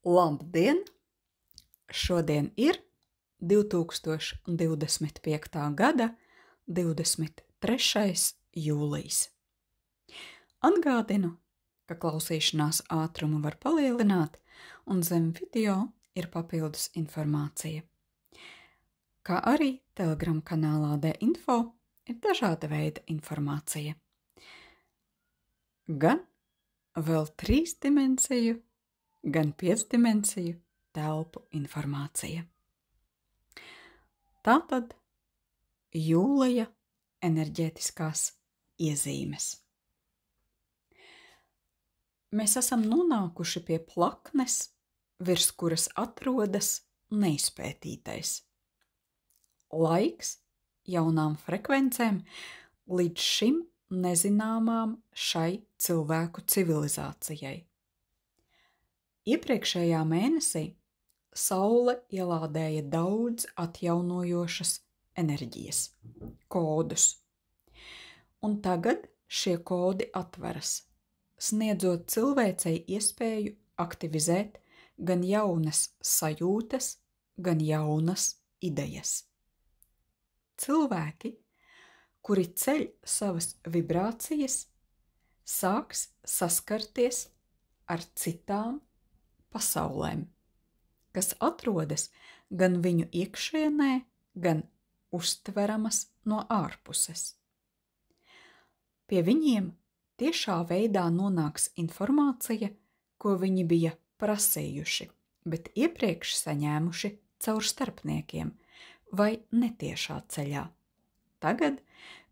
Labdien! Šodien ir 2025. gada 23. jūlijs. Atgādinu, ka klausīšanās ātrumu var palielināt, un zem video ir papildus informācija. Kā arī Telegram kanālā D-Info ir dažāda veida informācija. Gan vēl 3 dimensiju, gan 5 dimensiju telpu informācija. Tātad jūlija enerģētiskās iezīmes. Mēs esam nonākuši pie plaknes, virs kuras atrodas neizpētītais. Laiks jaunām frekvencēm līdz šim nezināmām šai cilvēku civilizācijai. Iepriekšējā mēnesī Saule ielādēja daudz atjaunojošas enerģijas, kodus, un tagad šie kodi atveras, sniedzot cilvēcei iespēju aktivizēt gan jaunas sajūtas, gan jaunas idejas. Cilvēki, kuri ceļ savas vibrācijas, sāks saskarties ar citām pasaulēm, kas atrodas gan viņu iekšienē, gan uztveramas no ārpuses. Pie viņiem tiešā veidā nonāks informācija, ko viņi bija prasījuši, bet iepriekš saņēmuši caur starpniekiem vai netiešā ceļā. Tagad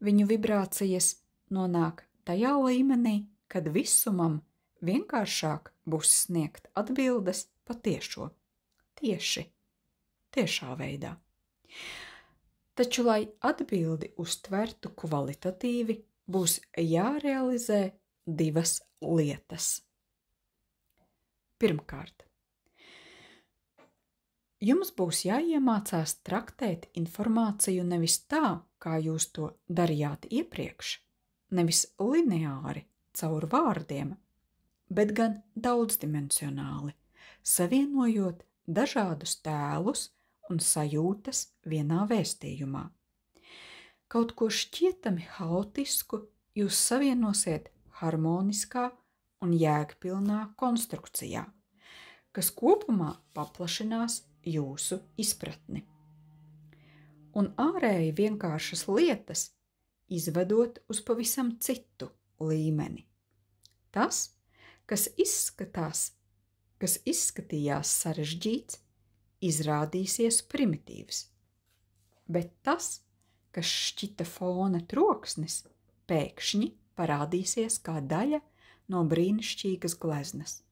viņu vibrācijas nonāk tajā līmenī, kad visumam vienkāršāk būs sniegt atbildes patiešo, tiešā veidā. Taču, lai atbildi uztvertu kvalitatīvi, būs jārealizē 2 lietas. Pirmkārt, jums būs jāiemācās traktēt informāciju nevis tā, kā jūs to darījāt iepriekš, nevis lineāri caur vārdiem, bet gan daudzdimensionāli, savienojot dažādus tēlus un sajūtas vienā vēstījumā. Kaut ko šķietami haotisku jūs savienosiet harmoniskā un jēgpilnā konstrukcijā, kas kopumā paplašinās jūsu izpratni. Un ārēji vienkāršas lietas izvedot uz pavisam citu līmeni. Tas, kas izskatījās sarežģīts, izrādīsies primitīvs, bet tas, kas šķita fona troksnis, pēkšņi parādīsies kā daļa no brīnišķīgas gleznas.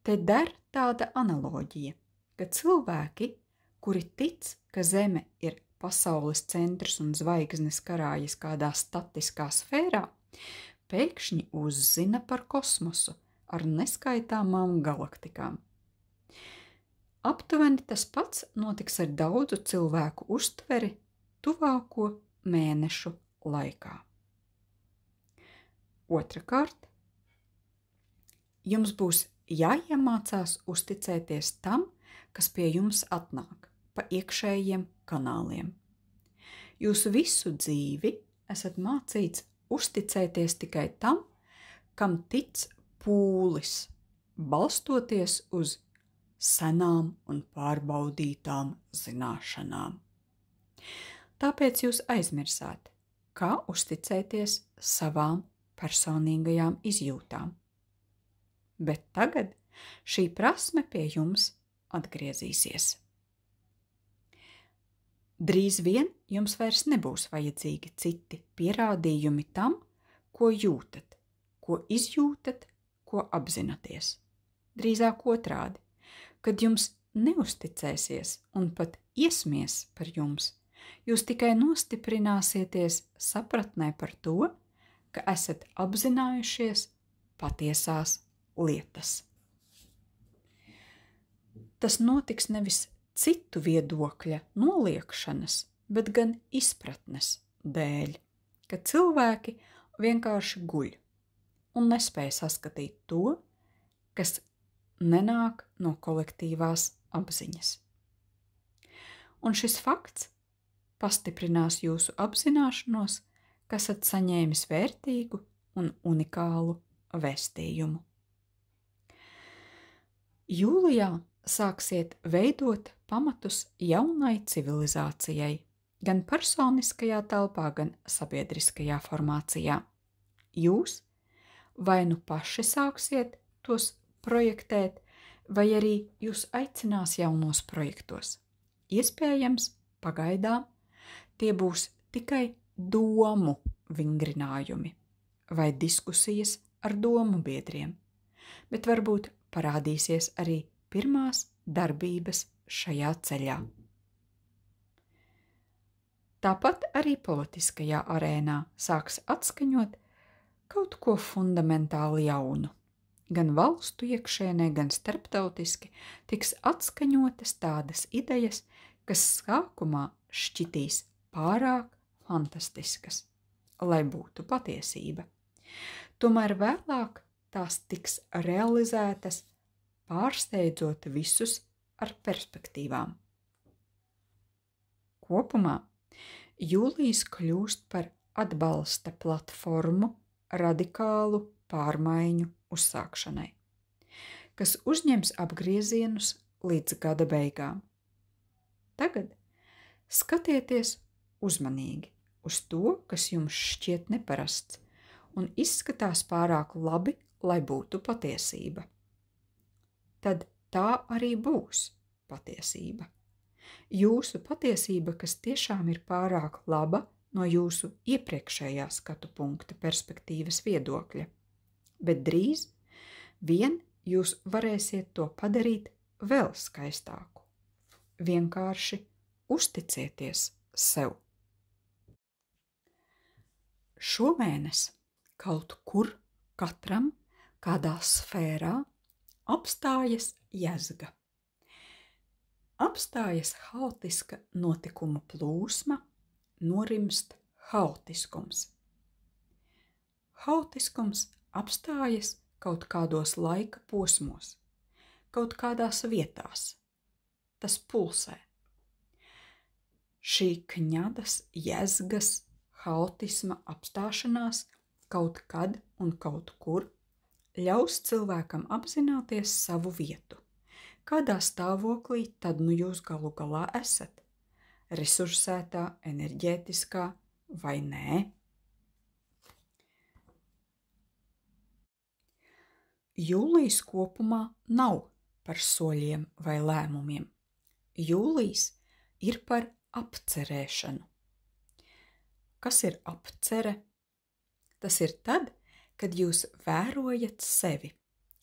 Te der tāda analoģija, ka cilvēki, kuri tic, ka Zeme ir pasaules centrs un zvaigznes karājas kādā statiskā sfērā, pēkšņi uzzina par kosmosu ar neskaitāmām galaktikām. Aptuveni tas pats notiks ar daudzu cilvēku uztveri tuvāko mēnešu laikā. Otrakārt, jums būs jāiemācās uzticēties tam, kas pie jums atnāk pa iekšējiem kanāliem. Jūs visu dzīvi esat mācīts uzticēties tikai tam, kam tic pūlis, balstoties uz senām un pārbaudītām zināšanām. Tāpēc jūs aizmirsāt, kā uzticēties savām personīgajām izjūtām. Bet tagad šī prasme pie jums atgriezīsies. Drīz vien jums vairs nebūs vajadzīgi citi pierādījumi tam, ko jūtat, ko izjūtat, ko apzināties. Drīzāk otrādi, kad jums neusticēsies un pat iesmies par jums, jūs tikai nostiprināsieties sapratnē par to, ka esat apzinājušies patiesās lietas. Tas notiks nevis citu viedokļa noliekšanas, bet gan izpratnes dēļ, ka cilvēki vienkārši guļ un nespēja saskatīt to, kas nenāk no kolektīvās apziņas. Un šis fakts pastiprinās jūsu apzināšanos, ka esat saņēmis vērtīgu un unikālu vēstījumu. Jūlijā sāksiet veidot pamatus jaunai civilizācijai, gan personiskajā telpā, gan sabiedriskajā formācijā. Jūs vai nu paši sāksiet tos projektēt, vai arī jūs aicinās jaunos projektos. Iespējams, pagaidām tie būs tikai domu vingrinājumi vai diskusijas ar domu biedriem, bet varbūt parādīsies arī pirmās darbības šajā ceļā. Tāpat arī politiskajā arēnā sāks atskaņot kaut ko fundamentāli jaunu. Gan valstu iekšēnē, gan starptautiski tiks atskaņotas tādas idejas, kas sākumā šķitīs pārāk fantastiskas, lai būtu patiesība. Tomēr vēlāk tās tiks realizētas, pārsteidzot visus ar perspektīvām. Kopumā jūlijs kļūst par atbalsta platformu radikālu pārmaiņu uzsākšanai, kas uzņems apgriezienus līdz gada beigām. Tagad skatieties uzmanīgi uz to, kas jums šķiet neparasts un izskatās pārāk labi, lai būtu patiesība. Tad tā arī būs patiesība. Jūsu patiesība, kas tiešām ir pārāk laba no jūsu iepriekšējā skatu punkta perspektīvas viedokļa, bet drīz vien jūs varēsiet to padarīt vēl skaistāku. Vienkārši uzticieties sev. Šomēnes kaut kur katram kādā sfērā apstājas jezga. Apstājas haotiska notikumu plūsma, norimst haotiskums. Haotiskums apstājas kaut kādos laika posmos, kaut kādās vietās. Tas pulsē. Šī kņadas, jezgas, haotisma apstāšanās kaut kad un kaut kur ļaus cilvēkam apzināties savu vietu. Kādā stāvoklī tad nu jūs galu galā esat? Resursētā, enerģētiskā vai nē? Jūlijs kopumā nav par soļiem vai lēmumiem. Jūlijs ir par apcerēšanu. Kas ir apcere? Tas ir tad, kad jūs vērojat sevi,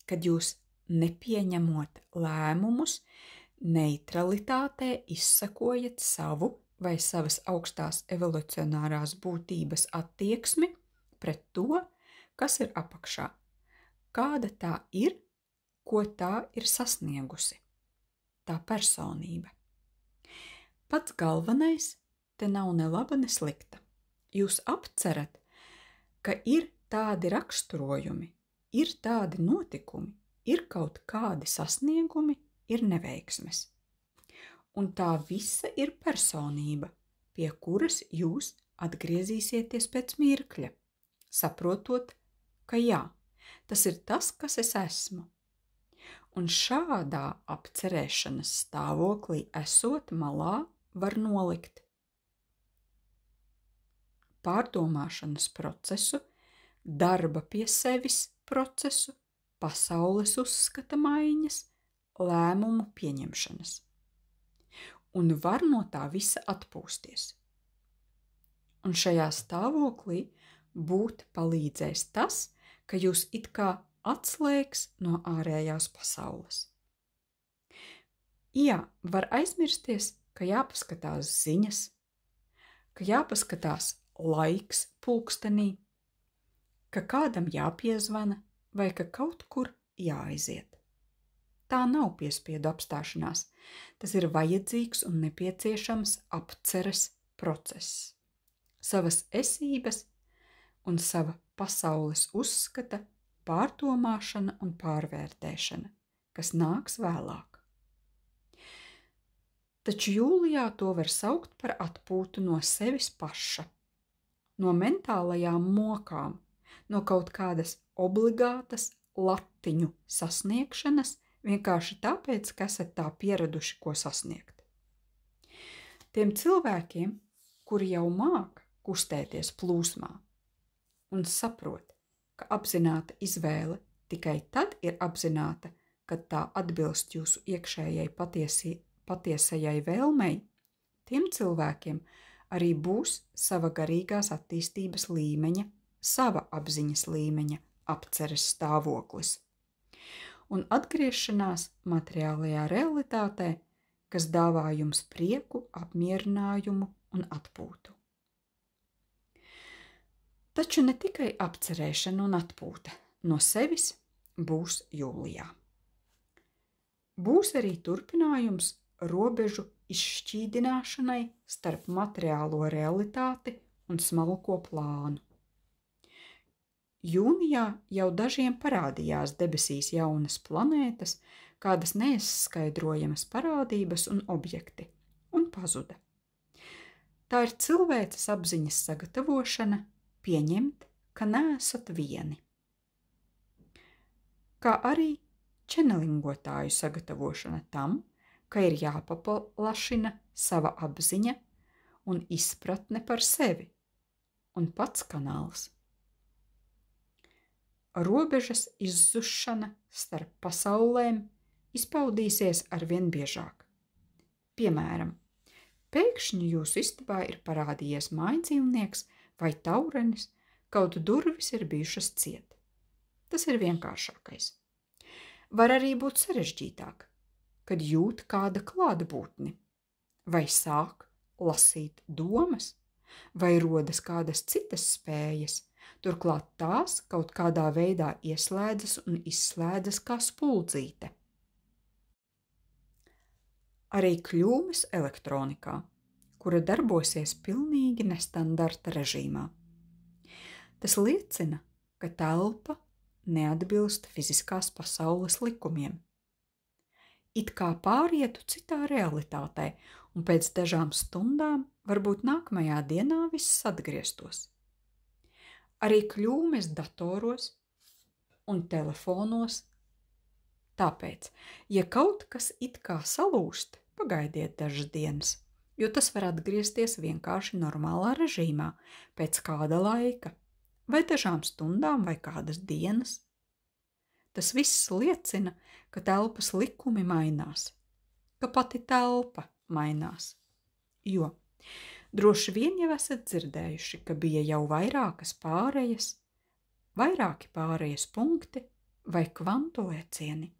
kad jūs nepieņemot lēmumus, neutralitātē izsakojat savu vai savas augstās evolucionārās būtības attieksmi pret to, kas ir apakšā, kāda tā ir, ko tā ir sasniegusi, tā personība. Pats galvenais te nav ne laba, ne slikta. Jūs apcerat, ka ir tādi raksturojumi, ir tādi notikumi, ir kaut kādi sasniegumi, ir neveiksmes. Un tā visa ir personība, pie kuras jūs atgriezīsieties pēc mirkļa, saprotot, ka jā, tas ir tas, kas es esmu. Un šādā apcerēšanas stāvoklī esot malā var nolikt pārdomāšanas procesu, darba pie sevis procesu, pasaules uzskata maiņas, lēmumu pieņemšanas. Un var no tā visa atpūsties. Un šajā stāvoklī būt palīdzēs tas, ka jūs it kā atslēgs no ārējās pasaules. Jā, var aizmirsties, ka jāpaskatās ziņas, ka jāpaskatās laiks pulkstenī, ka kādam jāpiezvana vai ka kaut kur jāaiziet. Tā nav piespiedu apstāšanās, tas ir vajadzīgs un nepieciešams apceres process. Savas esības un sava pasaules uzskata pārdomāšana un pārvērtēšana, kas nāks vēlāk. Taču jūlijā to var saukt par atpūtu no sevis paša, no mentālajām mokām, no kaut kādas obligātas latiņu sasniegšanas, vienkārši tāpēc, ka esat tā pieraduši, ko sasniegt. Tiem cilvēkiem, kuri jau māk kustēties plūsmā un saprot, ka apzināta izvēle tikai tad ir apzināta, kad tā atbilst jūsu iekšējai patiesajai vēlmei, tiem cilvēkiem arī būs sava garīgās attīstības līmeņa, sava apziņas līmeņa apceres stāvoklis un atgriešanās materiālajā realitātē, kas dāvā jums prieku, apmierinājumu un atpūtu. Taču ne tikai apcerēšana un atpūta no sevis būs jūlijā. Būs arī turpinājums robežu izšķīdināšanai starp materiālo realitāti un smalko plānu. Jūnijā jau dažiem parādījās debesīs jaunas planētas, kādas neizskaidrojamas parādības un objekti, un pazuda. Tā ir cilvēces apziņas sagatavošana pieņemt, ka neesat vieni. Kā arī čenelingotāju sagatavošana tam, ka ir jāpaplašina sava apziņa un izpratne par sevi, un pats kanāls. Robežas izzušana starp pasaulēm izpaudīsies arvien biežāk. Piemēram, pēkšņi jūsu istabā ir parādījies mājdzīvnieks vai taurenis, kaut durvis ir bijušas ciet. Tas ir vienkāršākais. Var arī būt sarežģītāk, kad jūt kāda klātbūtni, vai sāk lasīt domas, vai rodas kādas citas spējas, turklāt tās kaut kādā veidā ieslēdzas un izslēdzas kā spuldzīte. Arī kļūmes elektronikā, kura darbosies pilnīgi nestandarta režīmā. Tas liecina, ka telpa neatbilst fiziskās pasaules likumiem. It kā pārietu citā realitātē, un pēc dažām stundām, varbūt nākamajā dienā viss atgrieztos. Arī kļūmes datoros un telefonos. Tāpēc, ja kaut kas it kā salūst, pagaidiet dažas dienas, jo tas var atgriezties vienkārši normālā režīmā pēc kāda laika, vai dažām stundām, vai kādas dienas. Tas viss liecina, ka telpas likumi mainās, ka pati telpa mainās, jo droši vien jau esat dzirdējuši, ka bija jau vairāki pārejas punkti vai kvantu lēcieni.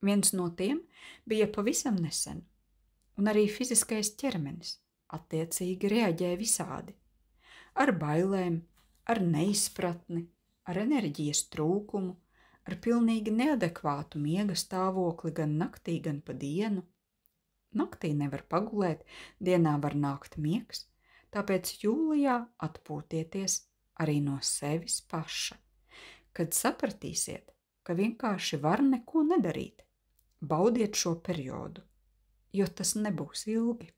Viens no tiem bija pavisam nesen, un arī fiziskais ķermenis attiecīgi reaģēja visādi. Ar bailēm, ar neizpratni, ar enerģijas trūkumu, ar pilnīgi neadekvātu miega stāvokli gan naktī, gan pa dienu. Naktī nevar pagulēt, dienā var nākt miegs, tāpēc jūlijā atpūtieties arī no sevis paša, kad sapratīsiet, ka vienkārši var neko nedarīt. Baudiet šo periodu, jo tas nebūs ilgi.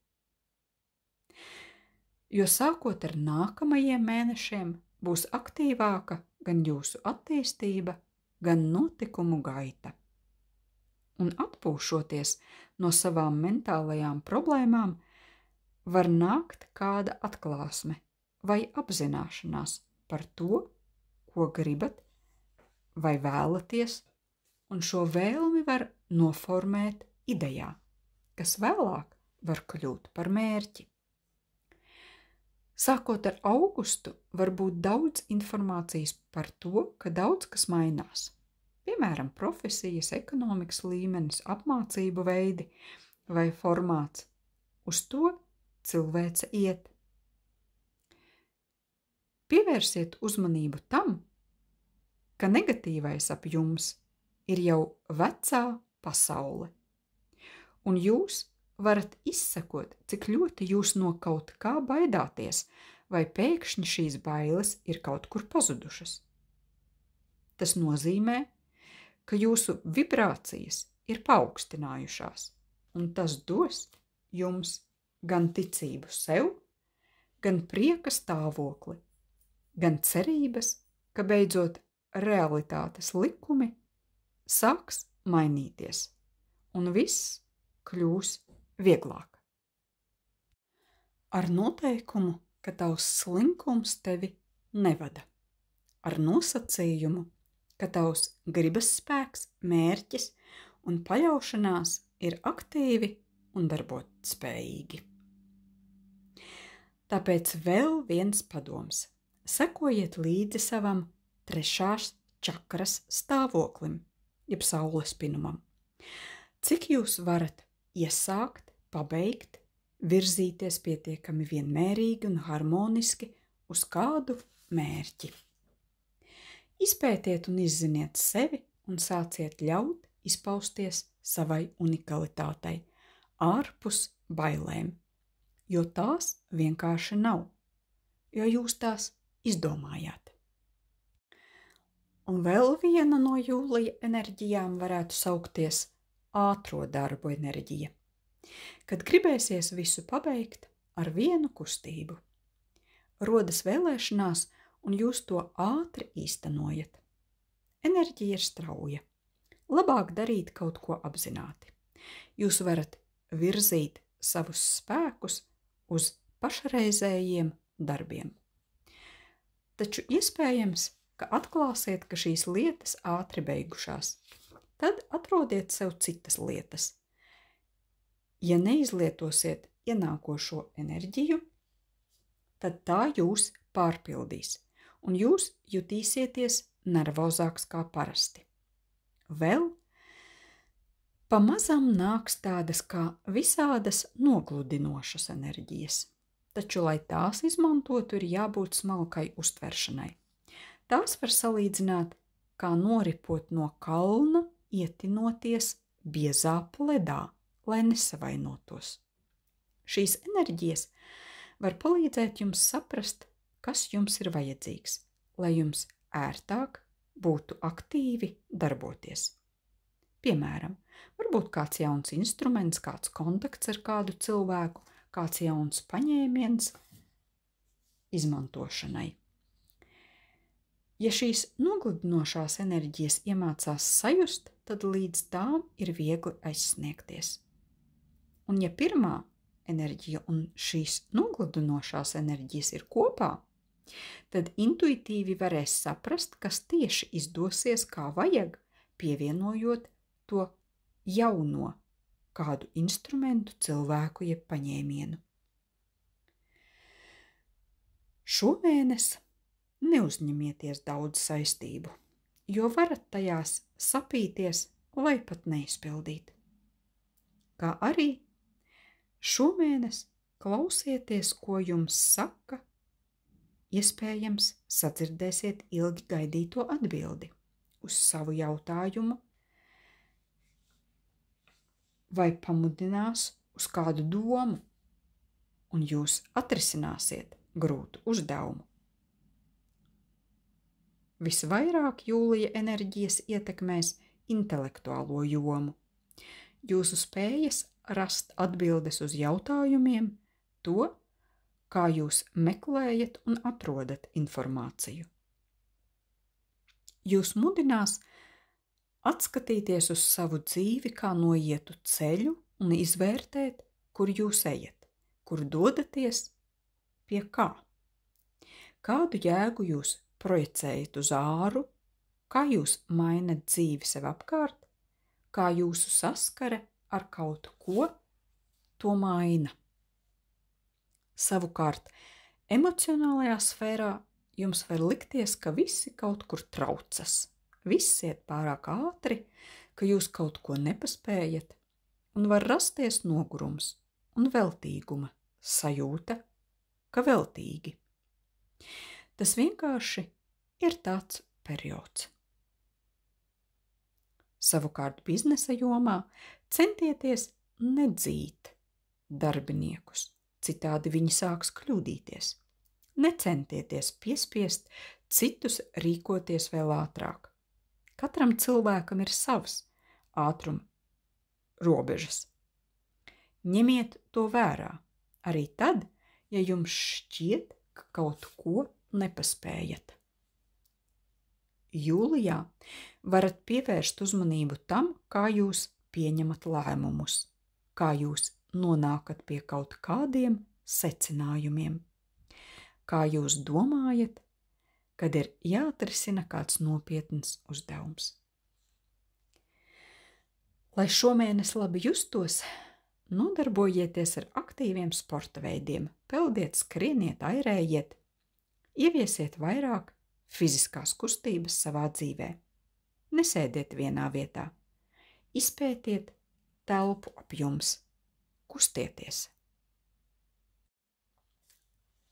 Jo sākot ar nākamajiem mēnešiem būs aktīvāka gan jūsu attīstība, gan notikumu gaita. Un atpūšoties no savām mentālajām problēmām, var nākt kāda atklāsme vai apzināšanās par to, ko gribat vai vēlaties, un šo vēlmi var noformēt idejā, kas vēlāk var kļūt par mērķi. Sākot ar augustu, var būt daudz informācijas par to, ka daudz kas mainās. Piemēram, profesijas, ekonomikas līmenis, apmācību veidi vai formāts. Uz to cilvēce iet. Pievērsiet uzmanību tam, ka negatīvais ap jums ir jau vecā pasaule, un jūs varat izsekot, cik ļoti jūs no kaut kā baidāties, vai pēkšņi šīs bailes ir kaut kur pazudušas. Tas nozīmē, ka jūsu vibrācijas ir paaugstinājušās, un tas dos jums gan ticību sev, gan prieka stāvokli, gan cerības, ka beidzot realitātes likumi sāks mainīties, un viss kļūs vieglāk. Ar noteikumu, ka tavs slinkums tevi nevada, ar nosacījumu, ka tavs gribas spēks, mērķis un paļaušanās ir aktīvi un darbotspējīgi. Tāpēc vēl viens padoms. Sekojiet līdzi savam trešās čakras stāvoklim, jeb saules pinumam. Cik jūs varat iesākt, pabeigt, virzīties pietiekami vienmērīgi un harmoniski uz kādu mērķi. Izpētiet un izziniet sevi un sāciet ļaut izpausties savai unikalitātei, ārpus bailēm, jo tās vienkārši nav, jo jūs tās izdomājāt. Un vēl viena no jūlija enerģijām varētu saukties ātro darbu enerģija, kad gribēsies visu pabeigt ar vienu kustību. Rodas vēlēšanās, un jūs to ātri īstenojat. Enerģija ir strauja. Labāk darīt kaut ko apzināti. Jūs varat virzīt savus spēkus uz pašreizējiem darbiem. Taču iespējams, ka atklāsiet, ka šīs lietas ātri beigušās. Tad atrodiet sev citas lietas. Ja neizlietosiet ienākošo enerģiju, tad tā jūs pārpildīs, un jūs jutīsieties nervozāks kā parasti. Vēl pamazām nāks tādas kā visādas nogludinošas enerģijas, taču, lai tās izmantotu, ir jābūt smalkai uztveršanai. Tās var salīdzināt, kā noripot no kalna, ietinoties biezā pledā, lai nesavainotos. Šīs enerģijas var palīdzēt jums saprast, kas jums ir vajadzīgs, lai jums ērtāk būtu aktīvi darboties. Piemēram, varbūt kāds jauns instruments, kāds kontakts ar kādu cilvēku, kāds jauns paņēmiens izmantošanai. Ja šīs nogludinošās enerģijas iemācās sajust, tad līdz tām ir viegli aizsniegties. Un ja pirmā enerģija un šīs nogludinošās enerģijas ir kopā, tad intuitīvi varēs saprast, kas tieši izdosies kā vajag, pievienojot to jauno kādu instrumentu, cilvēku jeb paņēmienu. Šomēnes neuzņemieties daudz saistību, jo varat tajās sapīties vai pat neizpildīt. Kā arī šomēnes klausieties, ko jums saka, iespējams sadzirdēsiet ilgi gaidīto atbildi uz savu jautājumu vai pamudinās uz kādu domu, un jūs atrisināsiet grūtu uzdevumu. Visvairāk jūlija enerģijas ietekmēs intelektuālo jomu. Jūsu spējas rast atbildes uz jautājumiem, to, kā jūs meklējat un atrodat informāciju. Jūs mudinās atskatīties uz savu dzīvi kā noietu ceļu un izvērtēt, kur jūs ejat, kur dodaties, pie kā. Kādu jēgu jūs projicējat uz āru, kā jūs mainat dzīvi sev apkārt, kā jūsu saskare ar kaut ko to maina. Savukārt, emocionālajā sfērā jums var likties, ka visi kaut kur traucas, viss iet pārāk ātri, ka jūs kaut ko nepaspējat, un var rasties nogurums un veltīguma sajūta, ka veltīgi. Tas vienkārši ir tāds periods. Savukārt biznesa jomā centieties nedzīt darbiniekus, citādi viņi sāks kļūdīties. Necentieties piespiest citus rīkoties vēl ātrāk. Katram cilvēkam ir savs ātruma robežas. Ņemiet to vērā arī tad, ja jums šķiet, ka kaut ko nepaspējat. Jūlijā varat pievērst uzmanību tam, kā jūs pieņemat lēmumus, kā jūs nonākat pie kaut kādiem secinājumiem, kā jūs domājat, kad ir jāatrisina kāds nopietns uzdevums. Lai šomēnes labi justos, nodarbojieties ar aktīviem sporta veidiem, peldiet, skrieniet, airējiet, ieviesiet vairāk fiziskās kustības savā dzīvē. Nesēdiet vienā vietā, izpētiet telpu ap jums, kustieties.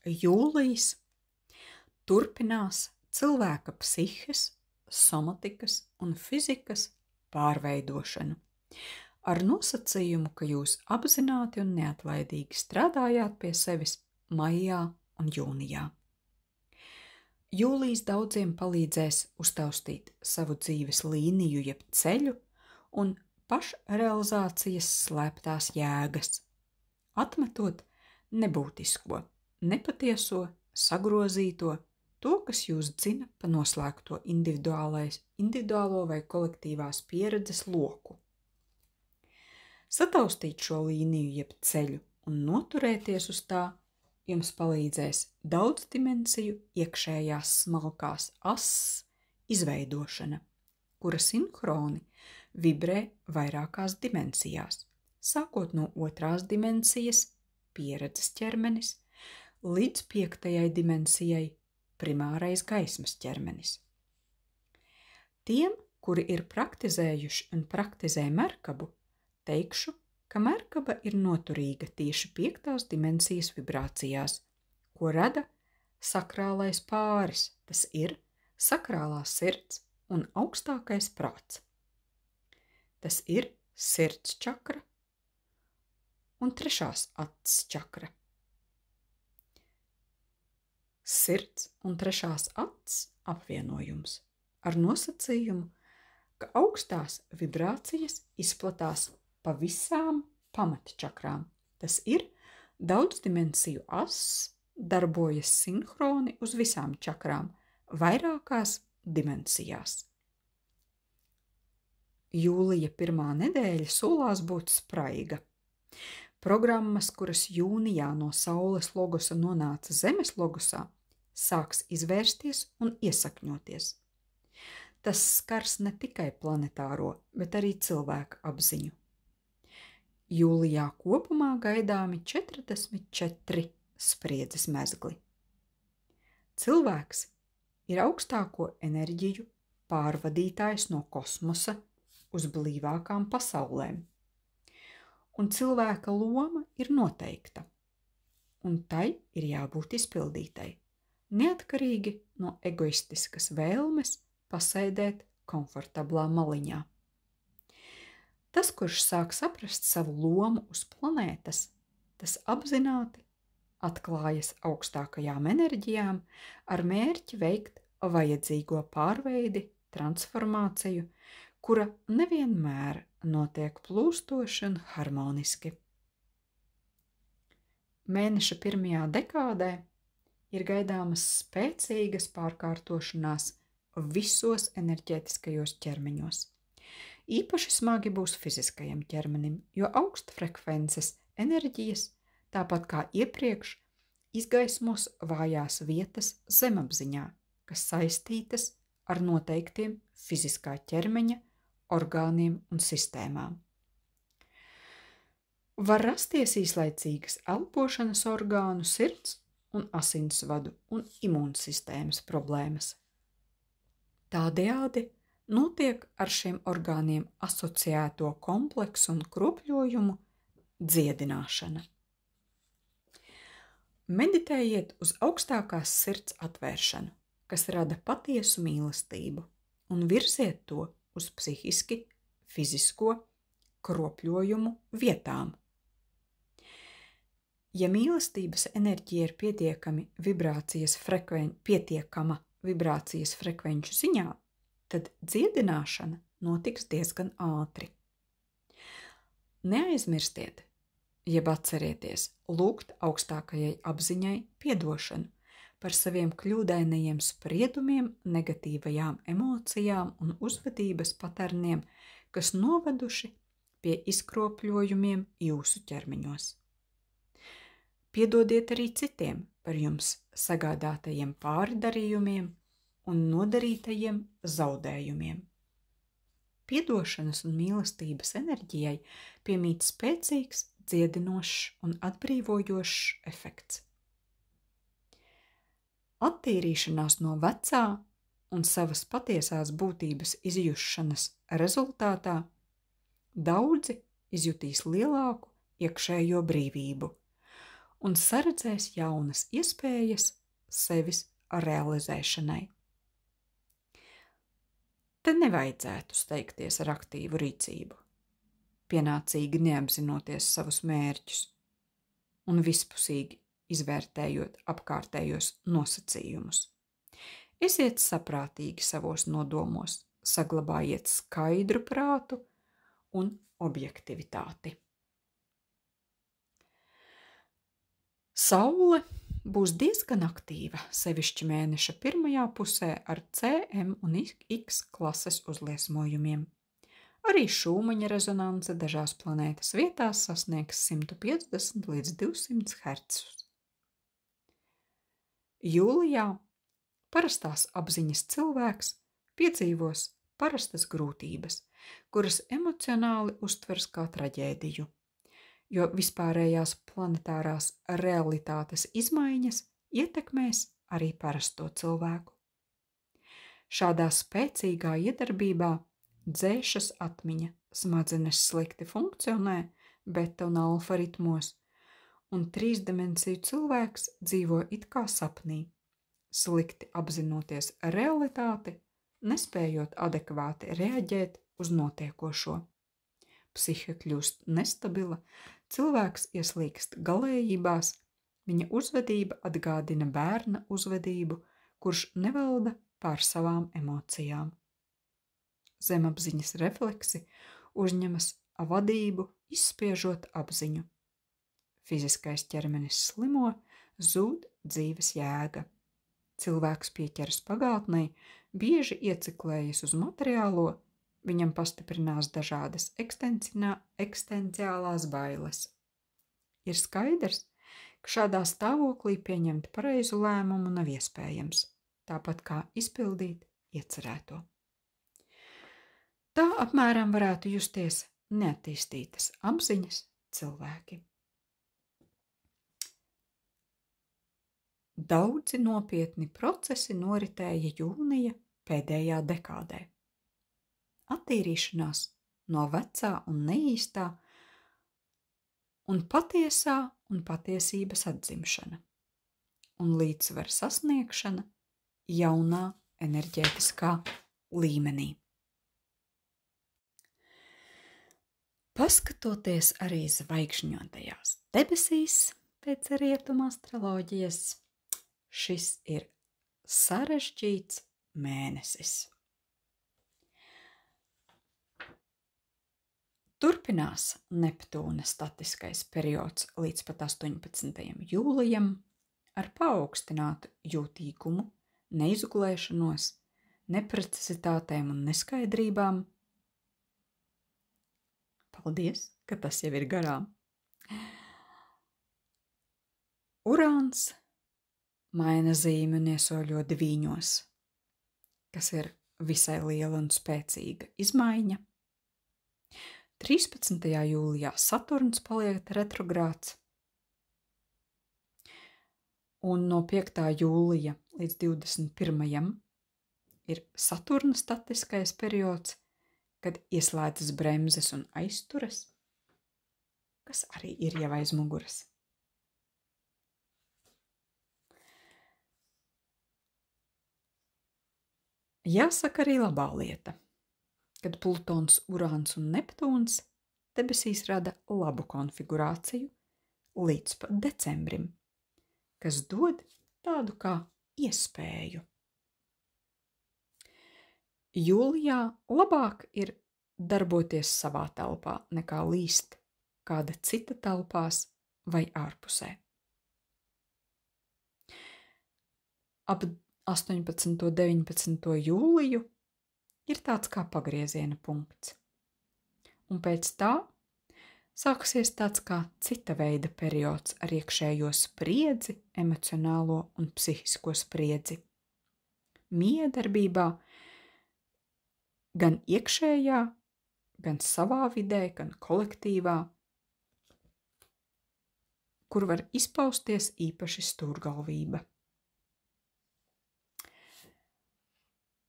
Jūlijs turpinās cilvēka psihes, somatikas un fizikas pārveidošanu, ar nosacījumu, ka jūs apzināti un neatlaidīgi strādājāt pie sevis maijā un jūnijā. Jūlijs daudziem palīdzēs uztaustīt savu dzīves līniju jeb ceļu un pašrealizācijas slēptās jēgas, atmetot nebūtisko, nepatieso, sagrozīto, to, kas jūs dzina pa noslēgto individuālo vai kolektīvās pieredzes loku. Sataustīt šo līniju jeb ceļu un noturēties uz tā jums palīdzēs daudzdimensiju iekšējās smalkās asses izveidošana, kura sinhroni vibrē vairākās dimensijās, sākot no 2. dimensijas pieredzes ķermenis līdz 5. dimensijai primārais gaismas ķermenis. Tiem, kuri ir praktizējuši un praktizē merkabu, teikšu, ka merkaba ir noturīga tieši 5. dimensijas vibrācijās, ko rada sakrālais pāris, tas ir sakrālā sirds un augstākais prāts. Tas ir sirds čakra un 3. acis čakra. Sirds un 3. acis apvienojums ar nosacījumu, ka augstās vibrācijas izplatās pa visām pamatčakrām. Tas ir daudzdimensiju ass darbojas sinhroni uz visām čakrām, vairākās dimensijās. Jūlija 1. nedēļa solās būt spraiga. Programmas, kuras jūnijā no Saules logosa nonāca Zemes logosā, sāks izvērsties un iesakņoties. Tas skars ne tikai planetāro, bet arī cilvēka apziņu. Jūlijā kopumā gaidāmi 44 spriedzes mezgli. Cilvēks ir augstāko enerģiju pārvadītājs no kosmosa uz blīvākām pasaulēm, un cilvēka loma ir noteikta, un tai ir jābūt izpildītai, neatkarīgi no egoistiskas vēlmes pasēdēt komfortablā maliņā. Tas, kurš sāk saprast savu lomu uz planētas, tas apzināti atklājas augstākajām enerģijām ar mērķi veikt vajadzīgo pārveidi, transformāciju, kura nevienmēr notiek plūstoši un harmoniski. Mēneša 1. dekādē ir gaidāmas spēcīgas pārkārtošanās visos enerģētiskajos ķermeņos. Īpaši smagi būs fiziskajam ķermenim, jo augstfrekvences enerģijas, tāpat kā iepriekš, izgaismos vājās vietas zemapziņā, kas saistītas ar noteiktiem fiziskā ķermeņa orgāniem un sistēmām. Var rasties īslaicīgas elpošanas orgānu, sirds un asinsvadu un imūnsistēmas problēmas. Tādējādi notiek ar šiem orgāniem asociēto kompleksu un kropļojumu dziedināšana. Meditējiet uz augstākās sirds atvēršanu, kas rada patiesu mīlestību, un virziet to uz psihiski, fizisko kropļojumu vietām. Ja mīlestības enerģija ir pietiekama vibrācijas frekvenču ziņā, tad dziedināšana notiks diezgan ātri. Neaizmirstiet, jeb atcerieties, lūgt augstākajai apziņai piedošanu par saviem kļūdainajiem spriedumiem, negatīvajām emocijām un uzvedības paterniem, kas noveduši pie izkropļojumiem jūsu ķermeņos. Piedodiet arī citiem par jums sagādātajiem pārdarījumiem un nodarītajiem zaudējumiem. Piedošanas un mīlestības enerģijai piemīt spēcīgs, dziedinošs un atbrīvojošs efekts. Attīrīšanās no vecā un savas patiesās būtības izjušanas rezultātā daudzi izjutīs lielāku iekšējo brīvību un saredzēs jaunas iespējas sevis realizēšanai. Te nevajadzētu steigties ar aktīvu rīcību, pienācīgi neapzinoties savus mērķus un vispusīgi izvērtējot apkārtējos nosacījumus. Esiet saprātīgi savos nodomos, saglabājiet skaidru prātu un objektivitāti. Saule būs diezgan aktīva, sevišķi mēneša pirmajā pusē ar CM un X klases uzliesmojumiem. Arī Šūmaņa rezonanse dažās planētas vietās sasniegs 150 līdz 200 Hz. Jūlijā parastās apziņas cilvēks piedzīvos parastas grūtības, kuras emocionāli uztvers kā traģēdiju, jo vispārējās planetārās realitātes izmaiņas ietekmēs arī parasto cilvēku. Šādā spēcīgā iedarbībā dzēšas atmiņa, smadzenes slikti funkcionē beta un alfa ritmos, un trīsdimensiju cilvēks dzīvo it kā sapnī, slikti apzinoties realitāti, nespējot adekvāti reaģēt uz notiekošo. Psihe kļūst nestabila, cilvēks ieslīgst galējībās, viņa uzvedība atgādina bērna uzvedību, kurš nevalda pār savām emocijām. Zemapziņas refleksi uzņemas vadību, izspiežot apziņu. Fiziskais ķermenis slimo, zūd dzīves jēga. Cilvēks pieķeras pagātnei, bieži ieciklējas uz materiālo, viņam pastiprinās dažādas eksistenciālās bailes. Ir skaidrs, ka šādā stāvoklī pieņemt pareizu lēmumu nav iespējams, tāpat kā izpildīt iecerēto. Tā apmēram varētu justies neattīstītas apziņas cilvēki. Daudzi nopietni procesi noritēja jūnija pēdējā dekādē. Attīrīšanās no vecā un neīstā un patiesā un patiesības atzimšana un līdzsvara sasniegšana jaunā enerģētiskā līmenī. Paskatoties arī zvaigžņotajās debesīs pēc rietumu astroloģijas, šis ir sarežģīts mēnesis. Turpinās Neptūna statiskais periods līdz pat 18. jūlijam ar paaugstinātu jūtīgumu, neizgulēšanos, neprecizitātēm un neskaidrībām. Paldies, ka tas jau ir garām. Urāns maina zīmi un iesoļo Divīņos, kas ir visai liela un spēcīga izmaiņa. 13. jūlijā Saturns paliek retrogrāds, un no 5. jūlija līdz 21. ir Saturna statiskais periods, kad ieslēdzas bremzes un aizturas, kas arī ir jau aiz muguras. Jāsaka arī labā lieta, kad Plutons, Urāns un Neptūns debesīs rada labu konfigurāciju līdz pat decembrim, kas dod tādu kā iespēju. Jūlijā labāk ir darboties savā telpā, nekā līst kāda cita telpās vai ārpusē. Ap 18. un 19. jūliju ir tāds kā pagrieziena punkts. Un pēc tā sāksies tāds kā cita veida periods ar iekšējo spriedzi, emocionālo un psihisko spriedzi. Miedarbībā gan iekšējā, gan savā vidē, gan kolektīvā, kur var izpausties īpaši stūrgalvība.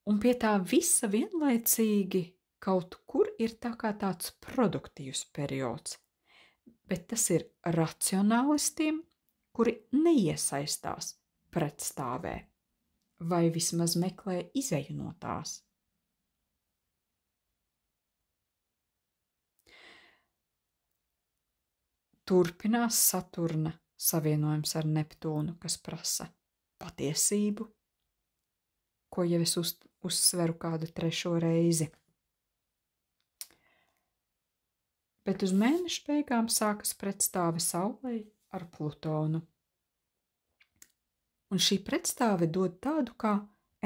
Un pie tā visa vienlaicīgi kaut kur ir tā kā tāds produktīvs periods, bet tas ir racionālistiem, kuri neiesaistās pretstāvē vai vismaz meklē izeju no tās. Turpinās Saturna savienojums ar Neptūnu, kas prasa patiesību, ko jau es uzsveru kādu 3. reizi. Bet uz mēneša beigām sākas pretstāve Saulei ar Plutonu. Un šī pretstāve dod tādu kā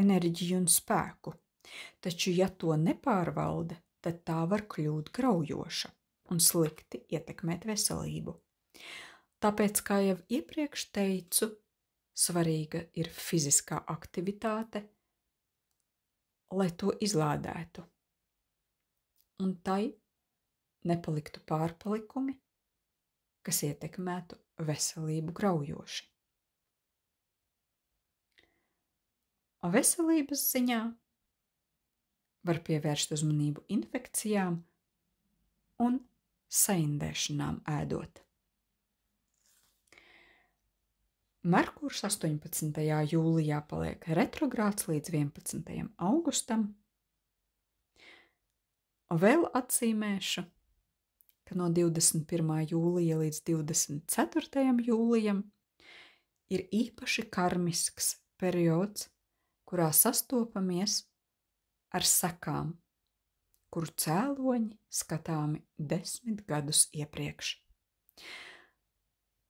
enerģiju un spēku, taču ja to nepārvalda, tad tā var kļūt graujoša un slikti ietekmēt veselību. Tāpēc, kā jau iepriekš teicu, svarīga ir fiziskā aktivitāte, lai to izlādētu. Un tai nepaliktu pārpalikumi, kas ietekmētu veselību graujoši. Veselības ziņā var pievērst uzmanību infekcijām un saindēšanām ēdot. Merkurs 18. jūlijā paliek retrogrāds līdz 11. augustam. Vēl atzīmēšu, ka no 21. jūlija līdz 24. jūlijam ir īpaši karmisks periods, kurā sastopamies ar sekām, kuru cēloņi skatāmi 10 gadus iepriekš.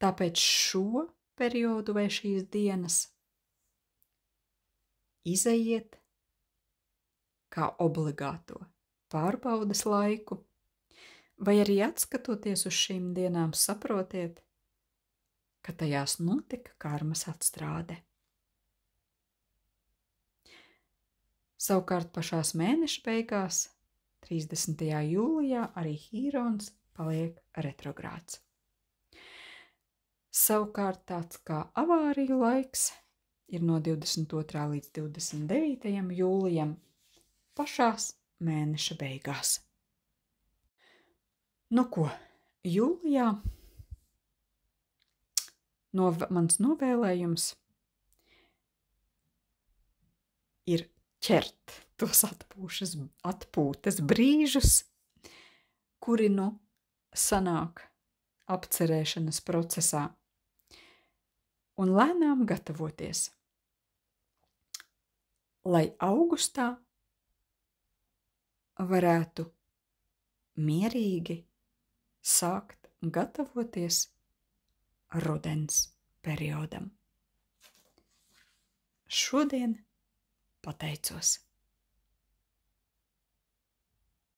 Tāpēc šo periodu vai šīs dienas izejiet kā obligāto pārbaudes laiku, vai arī atskatoties uz šīm dienām saprotiet, ka tajās notika karmas atstrāde. Savukārt pašās mēneša beigās, 30. jūlijā, arī Hīrons paliek retrogrāds. Savukārt tāds kā avāriju laiks ir no 22. līdz 29. jūlijam pašās mēneša beigās. Nu ko, jūlijā mans novēlējums ir ķert tos atpūtas brīžus, kuri sanāk apcerēšanas procesā, un lēnām gatavoties, lai augustā varētu mierīgi sākt gatavoties rudens periodam. Šodien pateicos.